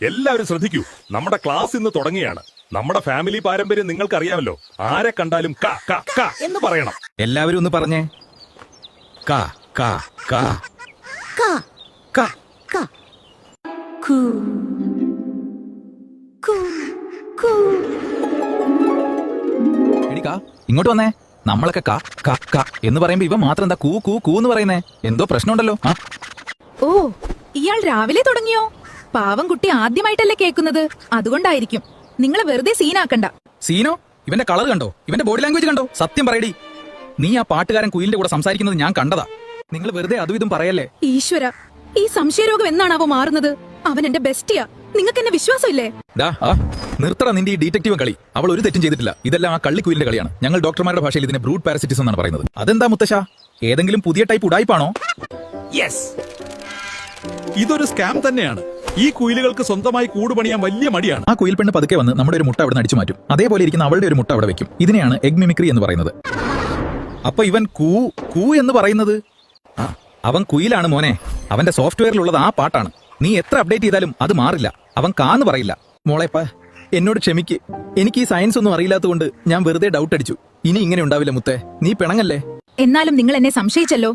എല്ലാവരും ശ്രദ്ധിക്കൂ, നമ്മുടെ ക്ലാസ് ഇന്ന് തുടങ്ങിയാണ്. നമ്മുടെ ഫാമിലി പാരമ്പര്യം നിങ്ങൾക്കറിയാമല്ലോ. ആരെ കണ്ടാലും ക ക ക എന്ന് പറയണം. എല്ലാവരും ഒന്ന് പറഞ്ഞേ. ക ക ക ക ക ക കു കു കു. എടിക്കാ, ഇങ്ങോട്ട് വന്നേ. നമ്മളൊക്കെ ക ക ക എന്ന് പറയുമ്പോ ഇവ മാത്രം എന്താ കൂ കൂ കൂ എന്ന് പറയുന്നേ? എന്തോ പ്രശ്നമുണ്ടല്ലോ. ആ ഓ, ഇയാൾ രാവിലെ തുടങ്ങിയോ? പാവം കുട്ടി ആദ്യമായിട്ടല്ലേ കേൾക്കുന്നത്, അതുകൊണ്ടായിരിക്കും. നിങ്ങളെ വെറുതെ സീനാക്കണ്ട. സീനോ? ഇവന്റെ കളർ കണ്ടോ? ഇവന്റെ ബോഡി ലാംഗ്വേജ് കണ്ടോ? സത്യം പറയടി, നീ ആ പാട്ടുകാരൻ കുയിലിന്റെ കൂടെ സംസാരിക്കുന്നത് ഞാൻ കണ്ടതാ. നിങ്ങൾ വെറുതെ അതും ഇതും പറയല്ലേ. ഈശ്വര, ഈ സംശയരോഗം എന്നാണാവോ മാറുന്നത്? അവൻ എന്റെ ബെസ്റ്റിയാ. നിങ്ങൾക്ക് എന്നെ വിശ്വാസമില്ലേ? നിർത്തറ നിന്റെ ഈ ഡിറ്റക്റ്റീവ് കളി. അവൾ ഒരു തെറ്റും ചെയ്തിട്ടില്ല. ഇതെല്ലാം ആ കള്ളിക്കുയിലിന്റെ കളിയാണ്. ഞങ്ങൾ ഡോക്ടർമാരുടെ ഭാഷയിൽ ഇതിനെ ബ്രൂഡ് പാരസിറ്റിസം എന്നാണ് പറയുന്നത്. അതെന്താ മുത്തശ്ശ? ഏതെങ്കിലും പുതിയ ടൈപ്പ് ഉടായിപ്പാണോ? യെസ്, ഇതൊരു സ്കാം തന്നെയാണ്. ഈ കുയിലുകൾക്ക് സ്വന്തമായി കൂട് പണിയാൻ വലിയ മടിയാണ്. ആ കുയിൽ പെണ്ണ് പതുക്കെ വന്ന് നമ്മുടെ ഒരു മുട്ട അവിടെ അടിച്ചു മാറ്റും. അതേപോലെ ഇരിക്കുന്ന അവളുടെ ഒരു മുട്ട അവിടെ വെക്കും. ഇതിനെയാണ് എഗ് മിമിക്രി എന്ന് പറയുന്നത്. അപ്പൊ ഇവൻ കൂ കൂ എന്ന് പറയുന്നത് അവൻ കുയിലാണ് മോനെ. അവന്റെ സോഫ്റ്റ്വെയറിലുള്ളത് ആ പാട്ടാണ്. നീ എത്ര അപ്ഡേറ്റ് ചെയ്താലും അത് മാറില്ല. അവൻ കാന്ന് പറയില്ല. മോളെപ്പ എന്നോട് ക്ഷമിക്ക്. എനിക്ക് ഈ സയൻസ് ഒന്നും അറിയില്ലാത്തതുകൊണ്ട് ഞാൻ വെറുതെ ഡൗട്ട് അടിച്ചു. ഇനി ഇങ്ങനെ ഉണ്ടാവില്ല മുത്തേ, നീ പിണങ്ങല്ലേ. എന്നാലും നിങ്ങൾ എന്നെ സംശയിച്ചല്ലോ.